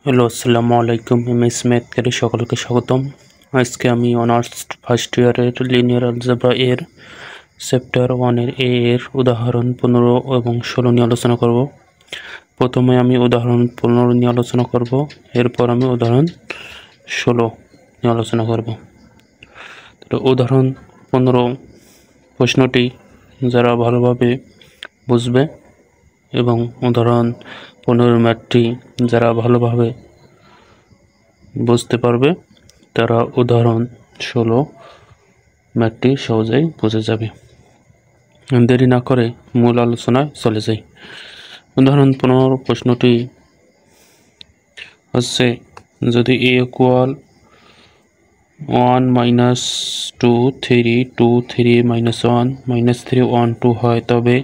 Hello, আসসালামু আলাইকুম। MS ম্যাথের সকলকে স্বাগতম। আজকে আমি অনার্স ফার্স্ট ইয়ারের লিনিয়ার অলজেব্রা এর চ্যাপ্টার 1 এর উদাহরণ 15 এবং 16 নিয়ে আলোচনা করব। প্রথমে আমি উদাহরণ 15 নিয়ে আলোচনা করব, এরপর আমি উদাহরণ 16 নিয়ে আলোচনা করব। তো উদাহরণ 15 প্রশ্নটি যারা ভালোভাবে বুঝবে এবং উদাহরণ 15 ম্যাথটি যারা ভালোভাবে বুঝতে পারবে তারা উদাহরণ 16 ম্যাথটি সহজেই বুঝে যাবে। দেরি না করে মূল আলোচনায় চলে যাই। উদাহরণ 15 প্রশ্নটি হচ্ছে, যদি a ইকুয়াল 1 - 2 3 2 3 - 1 - 3 1 2 হয়, তবে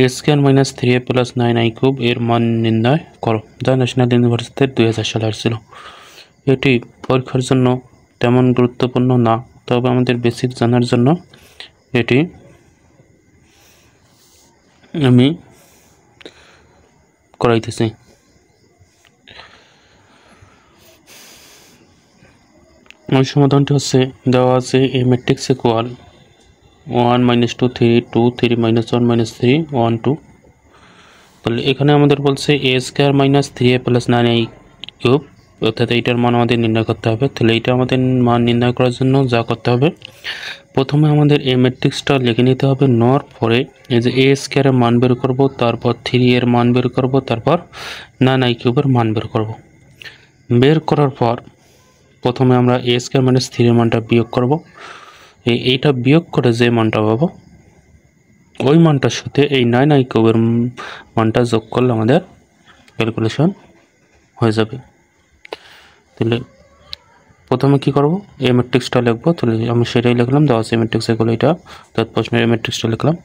a square - 3a + 9i cube এর মান নির্ণয় করো। যা ন্যাশনাল ইউনিভার্সিটির 2000 সালে আসছিল। এটি পরীক্ষার জন্য তেমন গুরুত্বপূর্ণ না, তবে আমাদের বেসিক জানার জন্য এটি আমি করাইতেছি। ওই সমাধানটি হচ্ছে, দেওয়া আছে a ম্যাট্রিক্স ইকুয়াল 1 - 2 3 2 3 - 1 - 3 1 2। তাহলে এখানে আমাদের বলছে a square - 3a + 9i cube, অর্থাৎ এইটার মান আমাদের নির্ণয় করতে হবে। তাহলে এইটা আমাদের মান নির্ণয় করার জন্য যা করতে হবে, প্রথমে আমাদের এই ম্যাট্রিক্সটা লিখে নিতে হবে। নেওয়ার পরে এই যে a স্কয়ারের মান বের করব, তারপর 3 এর মান বের করব, তারপর 9i কিউবের মান বের করব। বের করার পর প্রথমে আমরা a স্কয়ার - 3 এর মানটা বিয়োগ করব। এইটা বিয়োগ করে যে মানটা পাবো, ওই মানটার সাথে এই 9i কিউবের মানটা যোগ করলে আমাদের ক্যালকুলেশন হয়ে যাবে। তাহলে প্রথমে কি করব, এই ম্যাট্রিক্সটা লিখব। তাহলে আমি সেটাই লিখলাম, দেওয়া আছে ম্যাট্রিক্স এগুলো, এটা অর্থাৎ প্রশ্নের ম্যাট্রিক্সটা লিখলাম।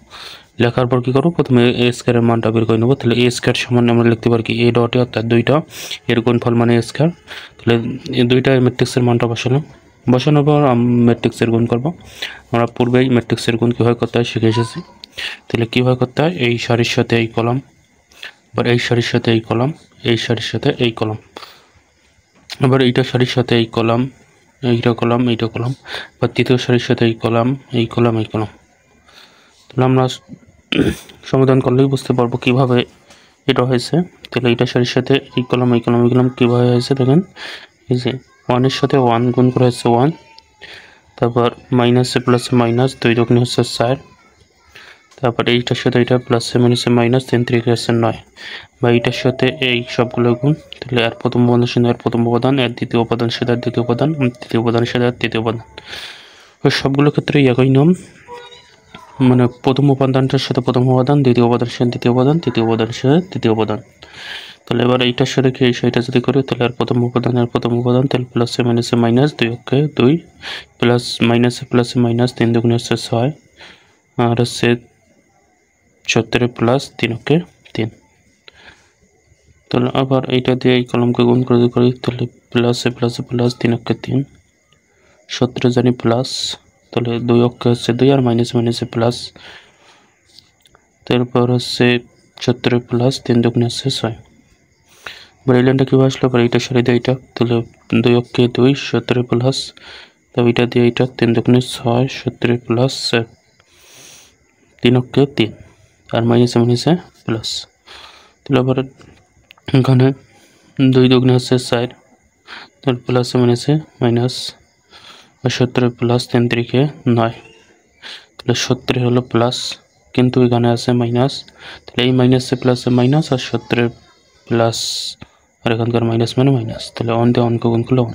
লেখার পর কি করব, প্রথমে a স্কয়ারের মানটা বের করে নেব। তাহলে a স্কয়ার সমান আমরা লিখতে পারি কি a ডট এ, অর্থাৎ দুইটা এর গুণফল মানে a স্কয়ার। তাহলে এই দুইটা ম্যাট্রিক্সের মানটা বসানোর পর ম্যাট্রিক্সের গুণ করব। আমরা পূর্বেই ম্যাট্রিক্সের গুণ কীভাবে করতে হয় শিখে এসেছি। তাহলে কীভাবে করতে হয়, এই সারির সাথে এই কলাম, আবার এই সারির সাথে এই কলাম, এই সারির সাথে এই কলাম, আবার এইটা সারির সাথে এই কলাম, এইটা কলাম, এইটা কলাম, বা তৃতীয় সারির সাথে এই কলাম, এই কলাম, এই কলাম। তাহলে আমরা সমাধান করলেই বুঝতে পারবো কিভাবে এটা হয়েছে। তাহলে এইটা সারির সাথে এই কলাম, এই কলাম, এই কলাম কীভাবে হয়েছে দেখেন। এই যে 1 এর সাথে 1 গুণ করা হচ্ছে 1, তারপর মাইনাসে প্লাসে মাইনাস, 2 দুগুণে হচ্ছে 4, তারপর এইটার সাথে এইটা প্লাসে মাইনাসে মাইনাস, 3 3 হচ্ছে 9, বা এইটার সাথে এই সবগুলো গুণ। তাহলে এর প্রথম উপাদানের সাথে এর প্রথম উপাদান, এর দ্বিতীয় উপাদানের সাথে এর দ্বিতীয় উপাদান, তৃতীয় উপাদানের সাথে এর তৃতীয় উপাদান। সবগুলো ক্ষেত্রে একই নিয়ম, মানে প্রথম উপাদানটার সাথে প্রথম উপাদান, দ্বিতীয় উপাদানের সাথে দ্বিতীয় উপাদান, তৃতীয় উপাদানের সাথে তৃতীয় উপাদান। তাহলে এবার এইটার সাথে কি সেইটা যদি করি, তাহলে আর প্রথম উপাদান, তাহলে প্লাসে মাইনাসে মাইনাস, 2 অক্ষে 2, প্লাস মাইনাসে প্লাসে মাইনাস, 3 দুগুণে হচ্ছে 6, আর হচ্ছে 17 প্লাস 3 অক্ষে 3। তাহলে আবার এইটা দিয়ে এই কলমকে গুণ করে করি, তাহলে প্লাসে প্লাসে প্লাস, 3 অক্ষে 3, 17 জানি প্লাস, তাহলে 2 অক্ষে হচ্ছে 2, আর মাইনাসে মাইনাসে প্লাস, তারপর হচ্ছে 17 প্লাস 3 দুগুণে হচ্ছে 6। এবার এই লাইনটা কীভাবে আসলো, এবার এইটা সরিয়ে দেয় এইটা, তাহলে 2 অক্ষে 2, 17 প্লাস, তবে এটা দিয়ে এইটা 3 দুগুণে 6, 17 প্লাস 3 অক্ষে 3, আর মাইনাসে মাইনাসে প্লাস। তাহলে আবার এখানে 2 দুগুণে হচ্ছে 4, তাহলে প্লাসে মাইনাসে মাইনাস, আর 17 প্লাস 3 3 9, তাহলে 17 হলো প্লাস, কিন্তু এখানে আছে মাইনাস। তাহলে এই মাইনাসে প্লাসে মাইনাস, আর 17 প্লাস, আর এখানকার মাইনাস মানে মাইনাস, তাহলে 1 দিয়ে 1 গুণ করলে 1।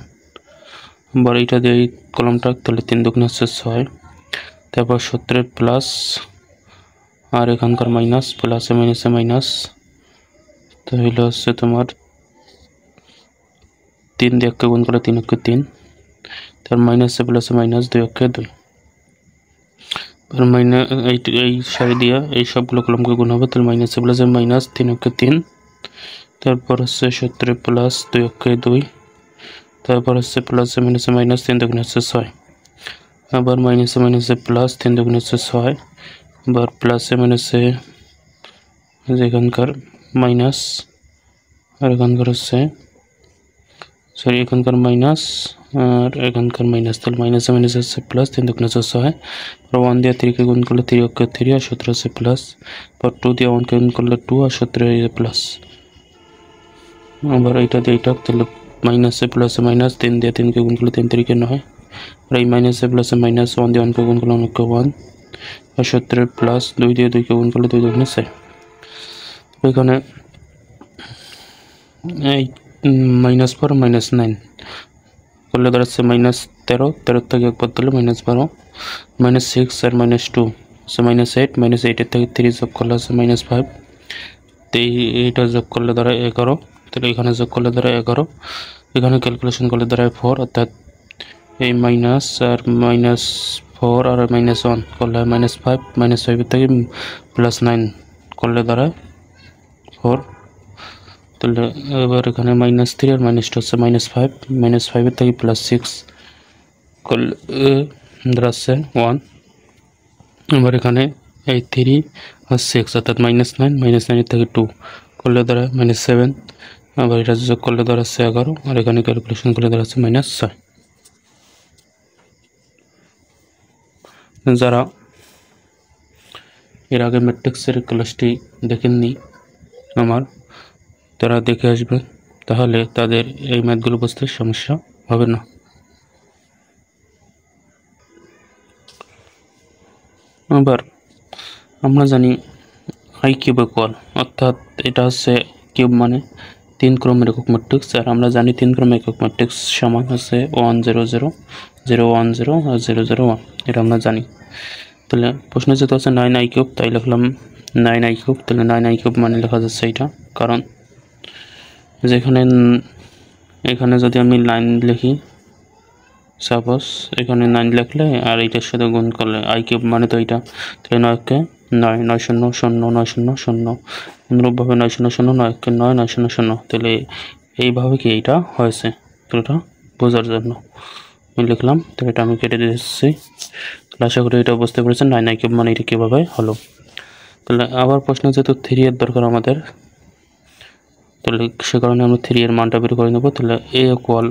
আবার এইটা দিয়ে এই কলমটা, তাহলে 3 দুগুণে হচ্ছে 6, তারপর 17 প্লাস, আর এখানকার মাইনাস, প্লাসে মাইনাসে মাইনাস, তাহলে হচ্ছে তোমার 3 দিয়ে 1 গুণ করে 3 অক্ষে 3, তার মাইনাসে প্লাসে মাইনাস, 2 অক্ষে 2, আর মাইনাস এই সারি দিয়ে এই সবগুলো কলমকে গুণ হবে, তাহলে মাইনাসে প্লাসে মাইনাস, 3 অক্ষে 3, তারপর হচ্ছে 17 প্লাস 2 অক্ষে 2, তারপর হচ্ছে প্লাসে মাইনাসে মাইনাস, 3 দুগুণে হচ্ছে 6, আবার মাইনাসে মাইনাসে প্লাস, 3 দুগুণে হচ্ছে 6, আবার প্লাসে মাইনাসে এখানকার মাইনাস, আর এখানকার হচ্ছে সরি এখানকার মাইনাস আর এখানকার মাইনাস, তাহলে মাইনাসে মাইনাস হচ্ছে প্লাস, 3 দুগুণে 4 হয়। আর 1 দিয়ে 3কে গুণ করলে 3 অক্ষে 3 আর 17 হচ্ছে প্লাস, আর 2 দিয়ে 1কে গুণ করলে 2 আর 17 হচ্ছে প্লাস। আবার এইটা দিয়ে এইটা, তাহলে মাইনাসে প্লাসে মাইনাস, 3 দিয়ে 3কে গুণ করলে 3 3কে 9, আর এই মাইনাসে প্লাসে মাইনাস, 1 দিয়ে 1কে গুণ করলে 1 আর 17 প্লাস 2 দিয়ে 2কে গুণ করলে 2 দুগুণে 6। এখানে এই -4 -9 করলে দাঁড়াচ্ছে -13, 13 থেকে একবার দিলে -12, -6 আর -2 সে -8, -8 থেকে 3 যোগ করলে আছে -5, তো এইটা যোগ করলে দাঁড়ায় 11, তাহলে এখানে যোগ করলে দাঁড়ায় 11, এখানে ক্যালকুলেশন করলে দাঁড়ায় 4, অর্থাৎ এই মাইনাস আর -4 আর -1 করলে -5, -5 থেকে +9 করলে দাঁড়ায় 4, তাহলে এবার এখানে -3 আর -2 হচ্ছে -5, -5 থেকে +6 করলে দাঁড়াচ্ছে 1, এবার এখানে এই 3 আর 6 অর্থাৎ -9, -9 থেকে 2 করলে দাঁড়ায় -7, আবার এটা যোগ করলে দাঁড়াচ্ছে 11, আর এখানে ক্যালকুলেশন করলে দাঁড়াচ্ছে -6। যারা এর আগে ম্যাট্রিক্সের ক্লাসটি দেখেননি আমার, তারা দেখে আসবে, তাহলে তাদের এই ম্যাথগুলো বুঝতে সমস্যা হবে না। আবার আমরা জানি আই কিউব ইকুয়াল, অর্থাৎ এটা হচ্ছে কিউব মানে 3 ক্রমের একক ম্যাট্রিক্স, আর আমরা জানি 3 ক্রমের একক ম্যাট্রিক্স সমান হচ্ছে 1 0 0 0 1 0 আর 0 0 1, এটা আমরা জানি। তাহলে প্রশ্ন যেটা হচ্ছে 9 আই কিউব, তাই লিখলাম 9 আই কিউব, তাহলে 9 আই কিউব মানে লেখা যাচ্ছে এটা, কারণ যেখানে এখানে যদি আমি 9 লিখি, সাপোজ এখানে 9 লিখলে আর এইটার সাথে গুণ করলে আই কিউব মানে তো এটা, তাহলে 9কে 9 9 0 0 9 0 0, অনুরূপভাবে 9 0 0 9কে 9 9 0 0, তাহলে এইভাবে কি এটা হয়েছে, তো এটা বোঝার জন্য আমি লিখলাম, তো এটা আমি কেটে দিচ্ছি। তাহলে আশা করি এটা বুঝতে পেরেছেন 9 আই কিউব মানে এটা কীভাবে হলো। তাহলে আবার প্রশ্ন যেহেতু 3 এর দরকার আমাদের, তাহলে সে কারণে আমরা 3 এর মানটা বের করে নেব। তাহলে এ ইকুয়াল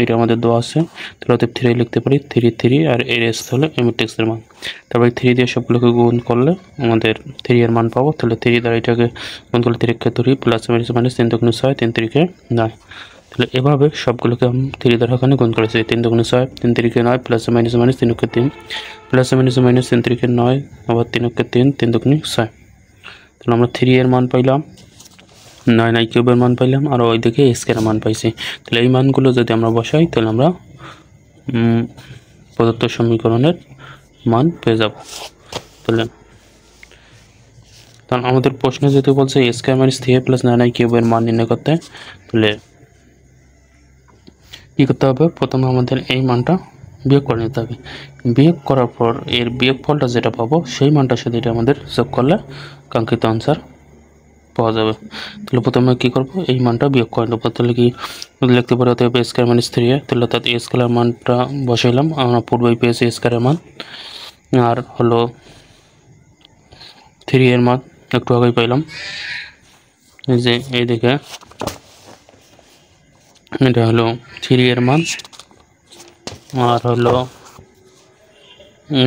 এটা আমাদের দেওয়া আছে, তাহলে অতএব 3 লিখতে পারি, 3 3 আর এর এস হলো এই ম্যাট্রিক্সের মান, তারপরে 3 দিয়ে সবগুলোকে গুণ করলে আমাদের 3 এর মান পাবো। তাহলে 3 দ্বারা এটাকে গুণ করলে 3 কে 3 প্লাস মাইনাস 3 দুগুণে 6, 3 3কে 9, তাহলে এভাবে সবগুলোকে আমি 3 দ্বারা এখানে গুণ করেছি, 3 দুগুণে 6, 3 3কে 9 প্লাস মাইনাস 3 কে 3 প্লাস মাইনাস 3 3কে 9 আবার 3 কে 3 3 দুগুণে 6, তাহলে আমরা 3 এর মান পাইলাম, 9 আই কিউবের মান পাইলাম, আর ওইদিকে স্কয়ারের মান পাইছি। তাহলে এই মানগুলো যদি আমরা বসাই, তাহলে আমরা প্রদত্ত সমীকরণের মান পেয়ে যাব। তাহলে কারণ আমাদের প্রশ্নে যেহেতু বলছে a square minus 3a plus 9 I কিউবের মান নির্ণয় করতে, তাহলে কী করতে হবে, প্রথমে আমাদের এই মানটা বিয়োগ করে নিতে হবে, বিয়োগ করার পর এর বিয়োগফলটা যেটা পাবো সেই মানটার সাথে এটা আমাদের যোগ করলে কাঙ্ক্ষিত আনসার পাওয়া যাবে। তাহলে প্রথমে কী করবো, এই মানটা বিয়োগ করে নেবো। তাহলে কি লিখতে পারি, অতএব a স্কয়ার মাইনাস 3a, তাহলে অর্থাৎ a স্কয়ারের মানটা বসাইলাম, আমরা পূর্বেই পেয়েছি a স্কয়ারের মান, আর হলো 3 এর মান একটু আগেই পাইলাম, এই যে এই দিকে এটা হলো 3 এর মান, আর হলো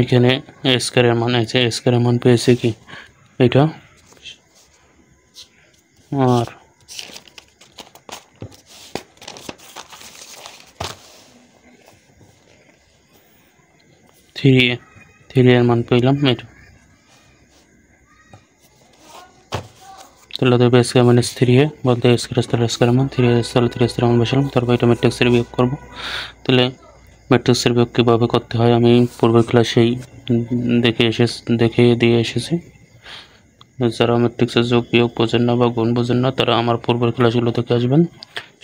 এখানে a স্কয়ারের মান, এই যে a স্কয়ারের মান পেয়েছি কি এটা, আর থ্রি এর মান পেলাম এটা, তাহলে দেবে স্কয়ার মাইনাস 3a বলতে স্কয়ার মান 3a তাহলে 3a মান বসালাম, তারপর এটা ম্যাট্রিক্সের বিয়োগ করব। তাহলে ম্যাট্রিক্সের বিয়োগ কীভাবে করতে হয় আমি পূর্বের ক্লাসেই দেখে দিয়ে এসেছি। যারা ম্যাট্রিক্সের যোগ বিয়োগ বোঝেন না বা গুণ বোঝেন না, তারা আমার পূর্বের ক্লাসগুলো দেখে আসবেন,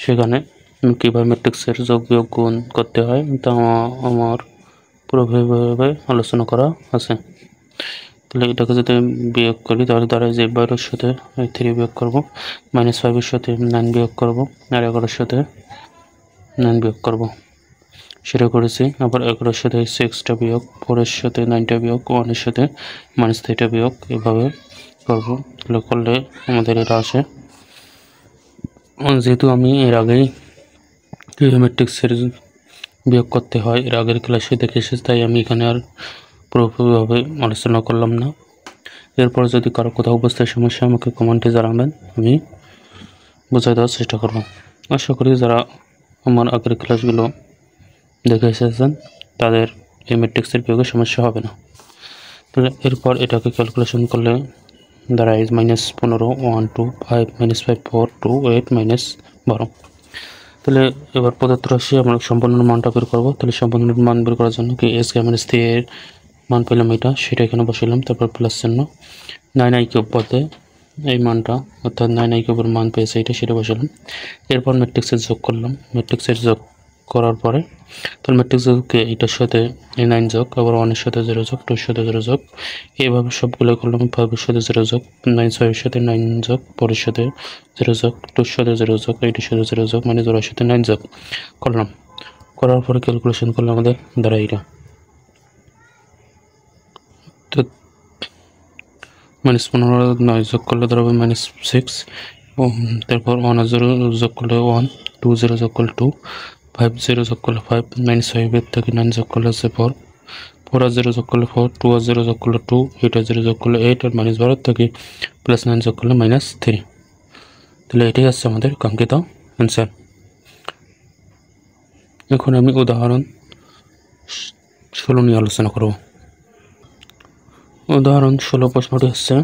সেখানে কীভাবে ম্যাট্রিক্সের যোগ বিয়োগ গুণ করতে হয় তা আমার পুরোপুরিভাবে আলোচনা করা আছে। তাহলে এটাকে যদি বিয়োগ করি, তাহলে তারা যে 12-এর সাথে 3 বিয়োগ করব, -5-এর সাথে 9 বিয়োগ করব, আর 11-এর সাথে 9 বিয়োগ করব, সেটা করেছি। আবার 11-এর সাথে 6টা বিয়োগ, 4-এর সাথে 9টা বিয়োগ, 1-এর সাথে -3টা বিয়োগ, এভাবে করব। তাহলে করলে আমাদের এটা আসে, যেহেতু আমি এর আগেই এই ম্যাট্রিক্সের বিয়োগ করতে হয়, এর আগের ক্লাসে দেখে এসেছি, তাই আমি এখানে আর পুরোপুরিভাবে আলোচনা করলাম না। এরপর যদি কারো কোথাও বুঝতে সমস্যা আমাকে কমেন্টে জানাবেন, আমি বোঝাই দেওয়ার চেষ্টা করব। আশা করি যারা আমার আগের ক্লাসগুলো দেখে এসেছেন তাদের এই ম্যাট্রিক্সের বিয়োগের সমস্যা হবে না। তাহলে এরপর এটাকে ক্যালকুলেশন করলে দাঁড়ায় -15, 1 2 5 -5 4 2 8 -12। তাহলে এবার প্রদত্ত রাশি আমরা সম্পূর্ণ মানটা বের করবো। তাহলে সম্পূর্ণ মান বের করার জন্য কি এস কে -3 এর মান পেলাম এটা, সেটা এখানে বসালাম, তারপর প্লাস চিহ্ন 9i³ পদে এই মানটা অর্থাৎ 9i³ মান পেয়েছে এটা, সেটা বসালাম। এরপর ম্যাট্রিক্সের যোগ করলাম, ম্যাট্রিক্সের যোগ করার পরে তাহলে ম্যাট্রিক্স যোগকে এইটার সাথে এই 9 যোগ, আবার 1-এর সাথে 0 যোগ, 2-এর সাথে 0 যোগ, এইভাবে সবগুলো করলাম। 5-এর সাথে 0 যোগ, 9-6-এর সাথে 9 যোগ, 4-এর সাথে 0 যোগ, 2-এর সাথে 0 যোগ, 8-এর সাথে 0 যোগ, মানে 0-এর সাথে 9 যোগ করলাম। করার পরে ক্যালকুলেশন করলে আমাদের দাঁড়ায় এটা তো -15 9 যোগ করলে দাঁড়াবে -6, তারপর 1 আর 0 যোগ করলে 1, 2 0 যোগ করলে 2, 5 0 যোগ করলে 5, 9 থেকে 9 যোগ করলে 4, 4 আর 0 যোগ করলে 4, 2 আর 0 যোগ করলে 2, 8 আর 0 যোগ করলে 8, আর -12 থেকে +9 যোগ করলে -3। তাহলে এটাই হচ্ছে আমাদের কাঙ্ক্ষিত অ্যান্সার। এখন আমি উদাহরণ 16 নিয়ে আলোচনা করব। উদাহরণ 16 প্রশ্নটি হচ্ছে,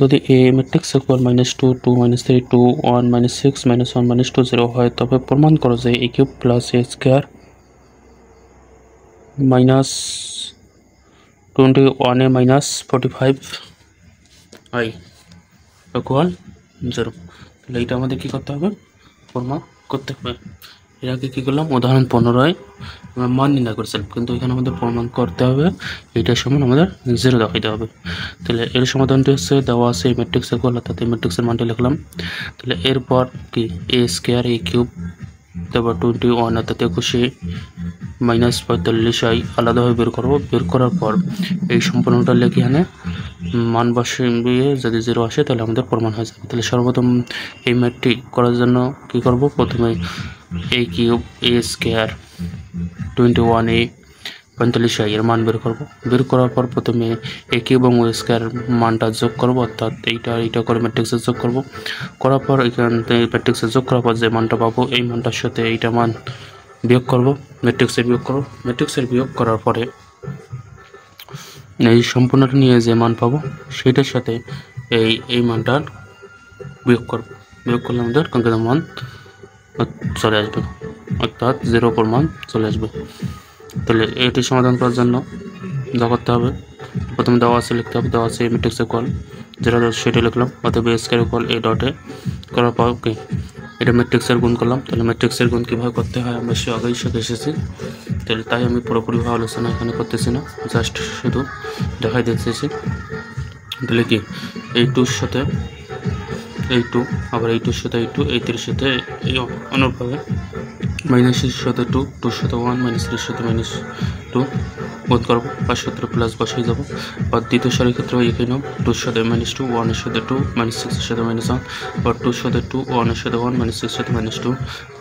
যদি এ ম্যাট্রিক্স ইকুয়াল -2 2 -3 2 1 -6 -1 -2 0 হয়, তবে প্রমাণ করো যে a³ + a² -21a -45i equal 0। তাহলে এটা আমাদের কী করতে হবে, প্রমাণ করতে হবে। এর আগে কী করলাম, উদাহরণ 15 আমরা মান নির্ণয় করেছিলাম, কিন্তু এখানে আমাদের প্রমাণ করতে হবে এইটার সমান আমাদের 0 দেখাইতে হবে। তাহলে এর সমাধানটি হচ্ছে দেওয়া আছে এই ম্যাট্রিক্স ইকুয়াল, অর্থাৎ এই ম্যাট্রিক্সের মানটি লিখলাম। তাহলে এরপর কি a² a³ তারপর 21 অর্থাৎ 21 -45i আলাদাভাবে বের করবো। বের করার পর এই সম্পূর্ণটা লিখে এখানে মান বসিয়ে যদি 0 আসে তাহলে আমাদের প্রমাণ হয়ে যাবে। তাহলে সর্বপ্রথম এই ম্যাটটি করার জন্য কি করব, প্রথমে a³ a² 21a 45i এর মান বের করব। বের করার পর প্রথমে a³ এবং a² মানটা যোগ করব, অর্থাৎ এইটা করে ম্যাট্রিক্সে যোগ করব। করার পর এখান থেকে ম্যাট্রিক্সে যোগ করার পর যে মানটা পাবো এই মানটার সাথে এইটা মান বিয়োগ করব, ম্যাট্রিক্সের বিয়োগ করব। ম্যাট্রিক্সের বিয়োগ করার পরে এই সম্পূর্ণটা নিয়ে যে মান পাবো সেইটার সাথে এই মানটার বিয়োগ করব। বিয়োগ করলে আমাদের কাঙ্ক্ষিত মান চলে আসবে, অর্থাৎ 0 মান চলে আসবে। তাহলে এটি সমাধান করার জন্য যা করতে হবে, প্রথমে দেওয়া আছে লিখতে হবে, দেওয়া আছে ম্যাট্রিক্স ইকুয়াল যেটা সেটা লিখলাম, অর্থাৎ a² ইকুয়াল a ডটে করার পর ওকে এটা ম্যাট্রিক্সের গুণ করলাম। তাহলে ম্যাট্রিক্সের গুণ কীভাবে করতে হয় আমরা আগেই শিখে এসেছি, তাহলে তাই আমি পুরোপুরিভাবে আলোচনা এখানে করতেছি না, জাস্ট শুধু দেখাই দিতেছি। তাহলে কি এই 2-র সাথে এই 2, আবার এই 2-র সাথে এই 2, এই 3-এর সাথে এই অনুরূপভাবে -6-এর সাথে 2, 2-র সাথে 1, -3-এর সাথে -2 বোধ করবো, 5 প্লাস বসাই যাবো। আর দ্বিতীয় সারির ক্ষেত্রে একই নাম, 2-র সাথে -2, 1-এর সাথে 2, -6-এর সাথে -1, আর 2-র সাথে 2, 1-এর সাথে 1, -6-এর সাথে -2,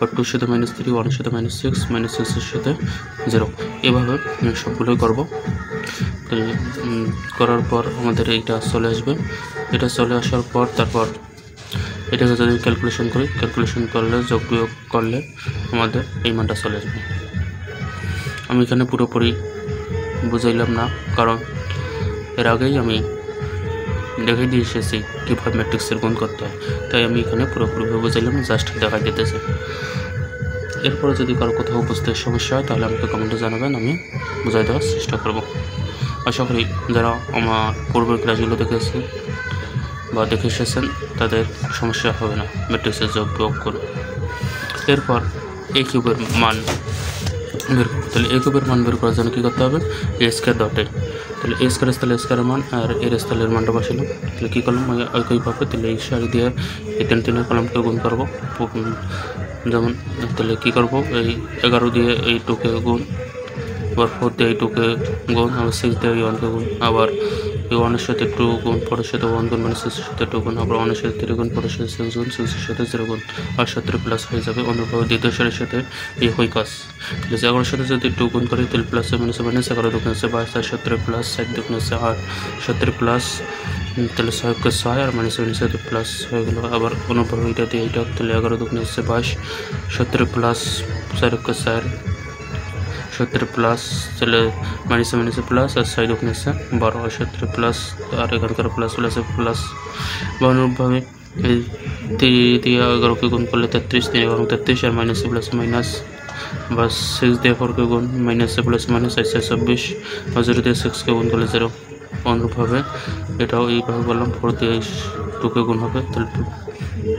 আর 2-র সাথে -3, 1-এর সাথে -6, -6-এর সাথে 0। এভাবে সবগুলোই করবো। করার পর আমাদের এইটা চলে আসবে। এটা চলে আসার পর তারপর এটাকে যদি ক্যালকুলেশন করি, ক্যালকুলেশন করলে যোগ বিয়োগ করলে আমাদের এই মানটা চলে আসবে। আমি এখানে পুরোপুরি বুঝাইলাম না, কারণ এর আগেই আমি দেখে দিয়ে এসেছি কীভাবে ম্যাট্রিক্সের গুণ করতে হয়, তাই আমি এখানে পুরোপুরিভাবে বুঝাইলাম, জাস্ট দেখা যেতেছে। এরপরে যদি কারো কোথাও বুঝতে সমস্যা হয় তাহলে আমাকে কমেন্টে জানাবেন, আমি বুঝাই দেওয়ার চেষ্টা করব। আশা করি যারা আমার পূর্বের ক্লাসগুলো দেখেছে বা দেখে এসেছেন তাদের সমস্যা হবে না ম্যাট্রিক্সের যোগ বিয়োগ করে। এরপর a³ মান বের করবো। তাহলে a³ মান বের করার জন্য কী করতে হবে, a² ডটে তাহলে a² স্থলে a² মান আর এর স্থলের মানটা বসালাম। তাহলে কী করলাম, একইভাবে তাহলে এই সারি দিয়ে এই 3 কলামকে গুণ করবো। যেমন তাহলে কী করবো, এই 11 দিয়ে এই 2কে গুণ, আবার 4 দিয়ে এই 2কে গুণ, আবার 6 দিয়ে এই 1কে গুণ, আবার এই 1 এর সাথে 2 গুণ, 4 এর সাথে 1 গুণ, মানে 6 এর সাথে 2 গুণ, আবার 1 এর সাথে 3 গুণ, 4 এর সাথে 6 গুণ, 6 এর সাথে 0 গুণ, আর 17 প্লাস হয়ে যাবে। অনুরূপভাবে দ্বিতীয় সারির সাথে একই কাজ। তাহলে 11 এর সাথে যদি 2 গুণ করি তাহলে প্লাস মাইনাস মাইনাস, 11 দুগুণে হচ্ছে 22, আর 17 প্লাস 7 দুগুণে হচ্ছে 8, 17 প্লাস তাহলে 6 কে 6 আর মাইনাস মাইনাস তো প্লাস হয়ে গেল। আবার অনুরূপভাবে এটা দিয়ে এটা, তাহলে 11 দুগুণে হচ্ছে 22, 17 প্লাস 4 কে 4, 17 প্লাস তাহলে মাইনাস মাইনাস প্লাস, আর 6 দুগুণে হচ্ছে 12, আর 17 প্লাস আর এখানকার প্লাস প্লাস প্লাস। বা অনুরূপভাবে এই 3 দিয়ে 11 কে গুণ করলে 33, 3 11 33, আর মাইনাস প্লাস মাইনাস, বা 6 দিয়ে 4 কে গুণ, মাইনাস প্লাস মাইনাস 26, আর 0 দিয়ে 6 কে গুণ করলে 0। অনুরূপভাবে এটাও এইভাবে বললাম, 4 দিয়ে 2 কে গুণ হবে, তাহলে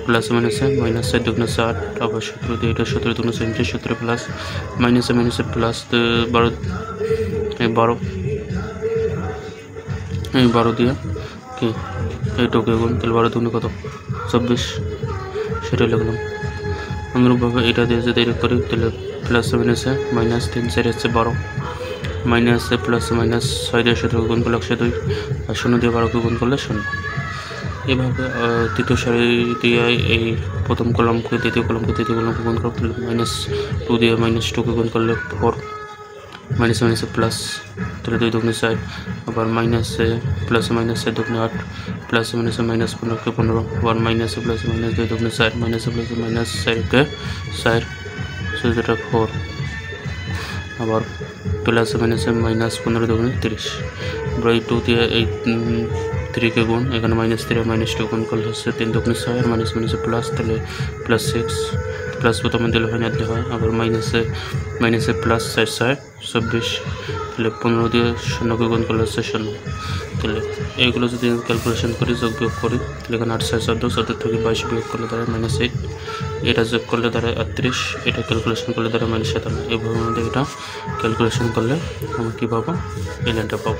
প্লাস মাইনাসে মাইনাস 4 দুগুণে 8, আবার 17 দিয়ে এটা 17 দুগুণে 37, 17 প্লাস মাইনাসে মাইনাসে প্লাস 12, এই 12 দিয়ে কি এই 2 কে গুণ, তাহলে 12 দুগুণে কত 24, সেটা লিখলাম। অনুরূপভাবে এটা দিয়ে যদি এটা করি তাহলে প্লাস মাইনাসে মাইনাস 3 4 হচ্ছে 12, মাইনাসে প্লাস মাইনাস 6 দিয়ে 17 গুণ করলে 102, আর 0 দিয়ে 12 কে গুণ করলে 0। এভাবে তৃতীয় সারি দিয়ে এই প্রথম কলামকে দ্বিতীয় কলামকে তৃতীয় কলামকে গুণ করতে হলে -2 দিয়ে -2 কে গুণ করলে 4, মাইনাস মাইনাসে প্লাস, তাহলে 2 দুগুণে 4, আবার মাইনাসে প্লাস মাইনাসে 2 দুগুণে 8, প্লাস মাইনাসে মাইনাস 15 কে 15, আবার মাইনাসে প্লাস মাইনাস 2 দুগুণে 4, মাইনাসে প্লাস মাইনাস 4 কে 4, সেটা 4, আবার প্লাস মাইনাসে মাইনাস 15 দুগুণে 30, আবার এই 2 দিয়ে এই 3 কে গুণ, এখানে -3 আর -2 গুণ করলে হচ্ছে 3 দুগুণে 6, আর মাইনাস মাইনাসে প্লাস, তাহলে প্লাস 6, প্লাস প্রথমে দিলে হয় না দিলে হয়, আবার মাইনাসে প্লাস 4 4 24, তাহলে 15 দিয়ে 0 কে গুণ করলে হচ্ছে 0। তাহলে এইগুলো যদি ক্যালকুলেশন করি, যোগ বিয়োগ করি, তাহলে এখানে 8 6 14, 14 থেকে 22 বিয়োগ করলে দাঁড়ায় -8, এটা যোগ করলে দাঁড়ায় 38, এটা ক্যালকুলেশন করলে দাঁড়ায় -57। এইভাবে আমাদের এটা ক্যালকুলেশন করলে আমরা কী পাবো, এই লাইনটা পাবো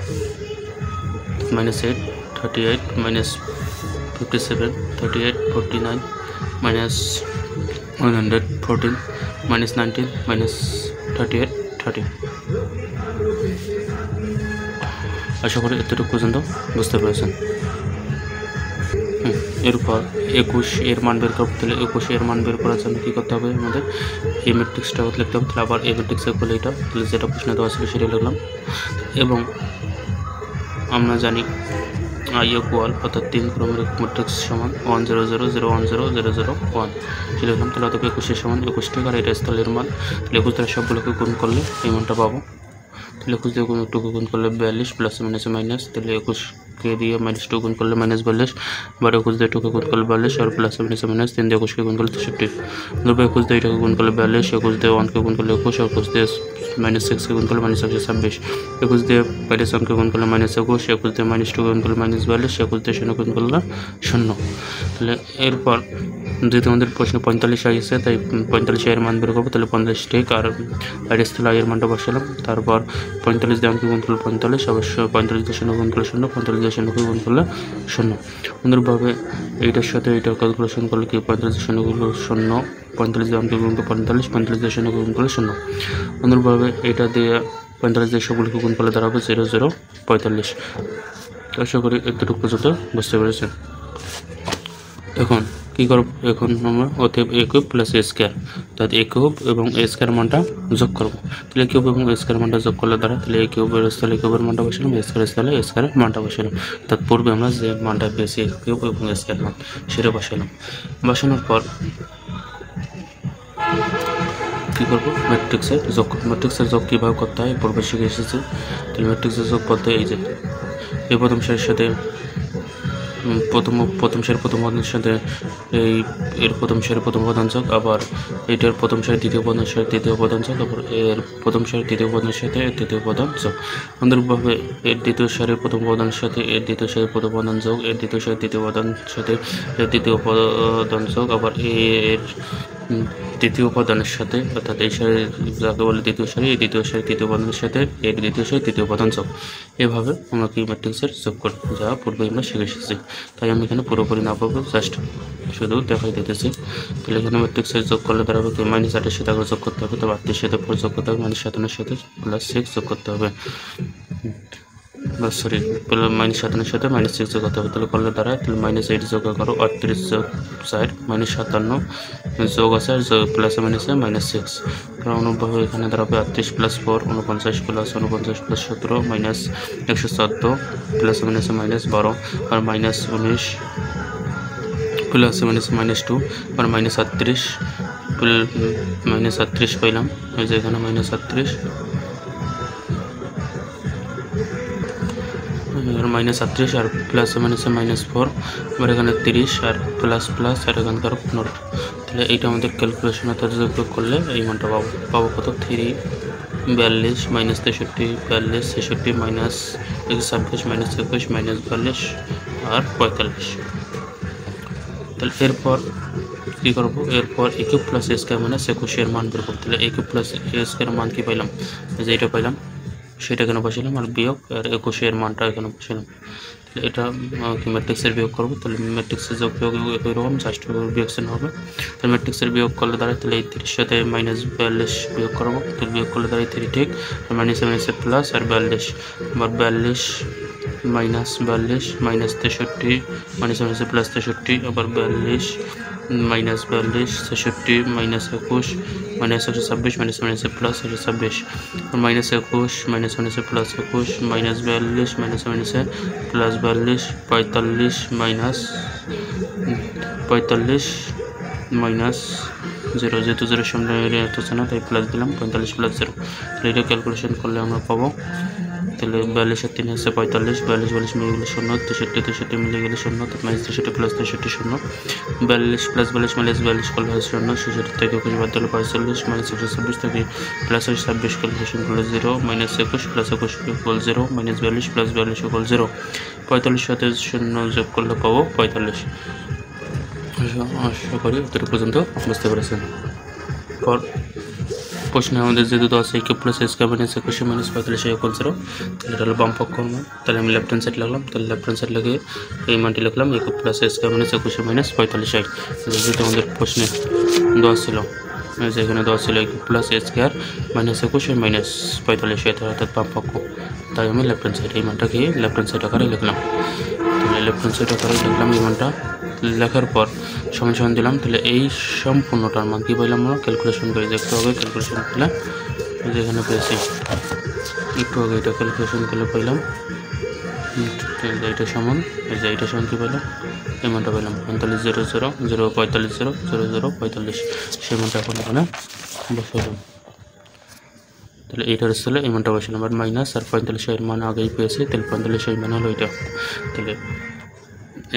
-8 38 -57 38 49 -114 -19 -38 30। আশা করি এতটুকু পর্যন্ত বুঝতে পেরেছেন। এরপর 21 এর মান বের করতে হলে 21 এর মান বের করার জন্য কী করতে হবে, আমাদের এই ম্যাট্রিক্সটা লিখতে হবে। তাহলে আবার এই ম্যাট্রিক্সের করলে এটা, তাহলে যেটা প্রশ্ন দেওয়া ছিল সেটা লিখলাম। এবং আমরা জানি I ইকুয়াল অর্থাৎ 3 ক্রমের ম্যাট্রিক্স সমান 1 0 0 0 1 0 0 0 1 লিখলাম। তাহলে অতএব 21 সমান 21 টাকা, আর এটা স্থলের মান। তাহলে 21 দ্বারা সবগুলোকে গুণ করলে এই মানটা পাবো। তাহলে 21 দিয়ে 2 গুণ করলে 42, প্লাস মাইনাসে মাইনাস, তাহলে 21 কে দিয়ে -2 গুণ করলে -42, আবার 21 দিয়ে 2 কে গুণ করলে 42, আর প্লাস মাইনাসে মাইনাস 3 দিয়ে 21 কে গুণ করলে 63, 21 দিয়ে 2 কে গুণ করলে 42, 21 দিয়ে 1 কে গুণ করলে 21, আর 21 দিয়ে -6 কে গুণ করলে -26, 21 দিয়ে -1 কে গুণ করলে -21, 21 দিয়ে -2 কে গুণ করলে -42, 21 দিয়ে 0 গুণ করলে 0। তাহলে এরপর যেহেতু আমাদের প্রশ্ন 45 আসছে, তাই 45 এর মান বের করবো। তাহলে 50 ঠিক, আর বাইরের স্থলে এর মানটা বসালাম। তারপর 45 দিয়ে অঙ্কে গুণ করলে 45, অবশ্যই 45 দিয়ে 0 গুণ করলে 0, 45 দিয়ে 0 গুণ করলে 0। অনুরূপভাবে এইটার সাথে এইটার ক্যালকুলেশন করলে কি 45 দিয়ে 0 গুণ করলে 0, 45 দিয়ে অঙ্কে গুণ করলে 45, 45 দিয়ে 0 গুণ করলে 0। অনুরূপভাবে এইটা দিয়ে 45 দিয়ে সবগুলোকে গুণ করলে দাঁড়াবে 0 0 45। আশা করি এতটুকু পর্যন্ত বুঝতে পেরেছেন। এখন কী করব, এখন আমরা অতএব a cube plus a square, অর্থাৎ a কিউব এবং a স্কোয়ার মানটা যোগ করবো। তাহলে a কিউব এবং a স্কোয়ার মানটা যোগ করলে দ্বারা, তাহলে a কিউবের স্থলে a কিউবের মানটা বসালাম, a স্কোয়ারের স্থলে a স্কোয়ারের মানটা বসালাম। অর্থাৎ পূর্বে আমরা যে মানটা পেয়েছি a কিউব এবং a স্কোয়ার মান, সেটা বসালাম। বসানোর পর কী করবো, ম্যাট্রিক্সের যোগ। ম্যাট্রিক্সের যোগ কীভাবে করতে হয় পূর্বে শিখে এসেছি। তাহলে ম্যাট্রিক্সের যোগ করতে এই যে এই প্রথম সারির সাথে প্রথম সারির প্রথম উপাদানের সাথে এর প্রথম সারির প্রথম উপাদান যোগ, আবার এটার প্রথম সারি দ্বিতীয় উপাদানের সাথে তৃতীয় উপাদান যোগ, আবার এর প্রথম সারি তৃতীয় উপাদানের সাথে এর তৃতীয় উপাদান যোগ। অনুরূপভাবে এর দ্বিতীয় সারির প্রথম উপাদানের সাথে এর দ্বিতীয় সারির প্রথম উপাদান যোগ, এর দ্বিতীয় সারির তৃতীয় উপাদানের সাথে এর তৃতীয় উপাদান যোগ, আবার এর তৃতীয় উপাদানের সাথে, অর্থাৎ এই সারি যাকে বলে দ্বিতীয় সারি, এই দ্বিতীয় সারি তৃতীয় উপাদানের সাথে এর দ্বিতীয় সারি তৃতীয় উপাদান যোগ। এভাবে আমরা কি ম্যাট্রিক্সের যোগ করি, যা পূর্বে আমরা শিখে এসেছি। তাই আমি এখানে পুরোপুরি না পাবো, জাস্ট শুধু দেখাই দিতেছি। তাহলে এখানে ম্যাট্রিক্সের যোগ করলে দাঁড়াবে কি -8 সাথে আগে যোগ করতে হবে, তবে 38 সাথে 4 যোগ করতে হবে, -57 সাথে +6 যোগ করতে হবে। সরি -57 সাথে -6 যোগ করতে হবে, তাহলে করলে দাঁড়ায় তাহলে -8 যোগ করো 38 যোগ 4 -57 যোগ আছে আর প্লাসে মাইনাসে -6, কারণ অনুভাবে এখানে দাঁড়াবে 38 + 4 49 + 49 + 17 -114 প্লাসে মাইনাসে -12 আর -19 প্লাসে মাইনাসে -2 আর -38 -38 পাইলাম, এই যে এখানে -38 -38 আর প্লাসে মাইনাসে -4 আবার এখানে 30 আর প্লাস প্লাস আর এখানকার 15, তাহলে এইটা আমাদের ক্যালকুলেশনে যোগ করলে এই মানটা পাবো কত 3 42 -63 42 66 -26 -21 -42 আর 45। তাহলে এরপর কী করবো, এরপর a cube plus a square মানে 21 এর মান বের করতে, তাহলে a cube plus a square মান কি পাইলাম, যে এটা পাইলাম সেটা এখানে বসালাম আর বিয়োগ আর 21 এর মানটা এখানে বসালাম, তাহলে এটা কি ম্যাট্রিক্সের বিয়োগ করবো, তাহলে ম্যাট্রিক্সের যোগ বিয়োগ এরকম জাস্ট বিয়োগ চিহ্ন হবে, তাহলে ম্যাট্রিক্সের বিয়োগ করলে দাঁড়ায় তাহলে এই 30 সাথে -42 বিয়োগ করবো, তাহলে বিয়োগ করলে দাঁড়ায় 3 ঠিক আর -7 প্লাস আর 42 আবার 42 -42 -63 -7 প্লাস 63 আবার 42 -42 66 -21 -126 -7 প্লাস 126 -21 -7 প্লাস 21 -42 -7 প্লাস 42 45 -0 যেহেতু 0 সামনে হচ্ছে না তাই প্লাস দিলাম 45 + 0, তাহলে এটা ক্যালকুলেশন করলে আমরা পাবো, তাহলে 42 আর 3 হচ্ছে 45 42 42 মিলে গেলে 0 63 63 মিলে গেলে 0 -63 + 63 0 42 + 42 -42 করলে হয় 0 66 থেকে 21 বাদ দিলে 45 -126 থেকে প্লাস 26 ক্যালকুলেশন করলে 0 -21 + 21 = 0 -42 + 42 = 0 45 সাথে 0 যোগ করলে পাবো 45। আশা করি উত্তর পর্যন্ত বুঝতে পেরেছেন। পর প্রশ্নে আমাদের যেহেতু দেওয়া আছে a cube plus a square মানে 21 - 45 = 0, তাহলে এটা হলো বাম পক্ষ মান, তাহলে আমি লেফট হ্যান্ড সাইড লিখলাম, তাহলে লেফট হ্যান্ড সাইড লিখে এই মানটি লিখলাম a cube plus a square মানে 21 - 45, যেহেতু আমাদের প্রশ্নে দেওয়া ছিল যেখানে দেওয়া ছিল a cube plus a square মানে 21 - 45 অর্থাৎ বাম পক্ষ, তাই আমি লেফট হ্যান্ড সাইড এই মানটাকে লেফট হ্যান্ড সাইড আকারে লিখলাম, তাহলে লেফট হ্যান্ড সাইড আকারে লিখলাম এই মানটা, লেখার পর সমান সমান দিলাম, তাহলে এই সম্পূর্ণটার মান কী পাইলাম আমরা ক্যালকুলেশন করে দেখতে হবে, ক্যালকুলেশন করলে যেখানে পেয়েছি একটু আগে এটা ক্যালকুলেশন করলে পাইলাম এইটা সমান এইটা সমান কী পাইলাম এই মানটা পাইলাম 45 0 0 0 45 0 0 0 45, সেই মানটা এখন এখানে বসালাম, তাহলে এইটার স্থলে এই মানটা বসালাম আর মাইনাস আর 45 এর মান আগেই পেয়েছি, তাহলে 45 এর মান হলো এইটা, তাহলে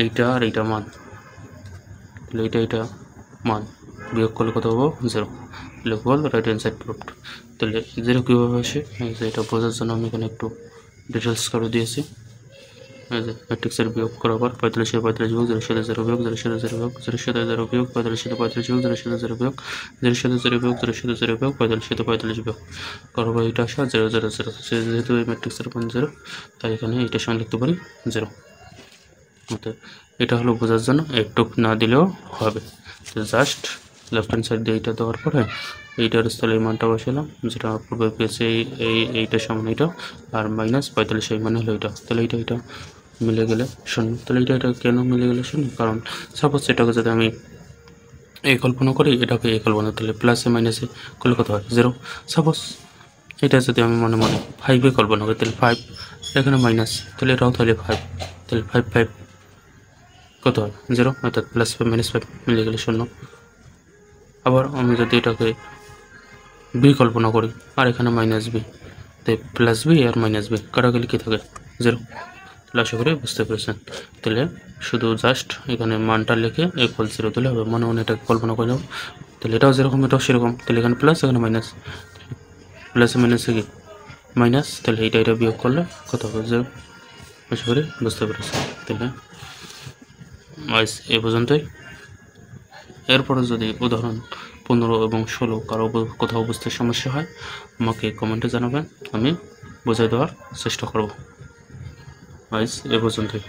এইটা আর এইটা মান, তাহলে এইটা মান বিয়োগ করলে কত হবো 0, লিখবল রাইট হ্যান্ড সাইড প্রুফড, তাহলে 0 কীভাবে আসে এটা বোঝার জন্য আমি এখানে একটু ডিটেলস করে দিয়েছি, ম্যাট্রিক্সের বিয়োগ করার পর 45 এর 45 বিয়োগ 0 সাথে 0 বিয়োগ 0 সাথে 0 বিয়োগ 0 সাথে 0 বিয়োগ 45 সাথে 45 বিয়োগ 0 সাথে 0 বিয়োগ 0 সাথে 0 বিয়োগ 0 সাথে 0 বিয়োগ 45 সাথে 45 বিয়োগ করবো, এটা আসা 0 0 0, যেহেতু এই ম্যাট্রিক্সের মান 0 তাই এখানে এইটার সঙ্গে লিখতে পারি 0, এটা হলো বোঝার জন্য একটু না দিলেও হবে, তো জাস্ট লেফট হ্যান্ড সাইড দিয়ে এইটা দেওয়ার পরে এইটার স্থলে এই মানটা বসালাম যেটা পূর্বে পেয়েছে এইটার সমান এইটা আর -45 এই মানে হলো এটা, তাহলে এইটা মিলে গেলে 0, তাহলে এটা কেন মিলে গেলে 0, কারণ সাপোজ এটাকে যদি আমি এই কল্পনা করি এটাকে এই কল্পনা, তাহলে প্লাসে মাইনাসে করলে কত হয় 0, সাপোজ এটা যদি আমি মনে মনে 5 কল্পনা করি তাহলে 5 এখানে মাইনাস, তাহলে এটাও তাহলে 5, তাহলে 5 5 কত হয় 0, অর্থাৎ +5 - 5 মিলে গেলে 0। আবার আমি যদি এটাকে বি কল্পনা করি আর এখানে -b, তাই +b আর -b কাটা গেলে কী থাকে 0, তাহলে আশা করি বুঝতে পেরেছেন। তাহলে শুধু জাস্ট এখানে মানটা লিখে =0 দিলে হবে, মনে মনে এটাকে কল্পনা করে নেব, তাহলে এটাও যেরকম এটাও সেরকম, তাহলে এখানে প্লাস এখানে মাইনাস, প্লাসে মাইনাসে কি মাইনাস, তাহলে এটা বিয়োগ করলে কত হবে 0, আশা করি বুঝতে পেরেছেন। তাহলে আজ এ পর্যন্তই, এরপরে যদি উদাহরণ 15 এবং 16 কারো কোথাও বুঝতে সমস্যা হয় আমাকে কমেন্টে জানাবেন, আমি বুঝিয়ে দেওয়ার চেষ্টা করব। আজ এ পর্যন্তই।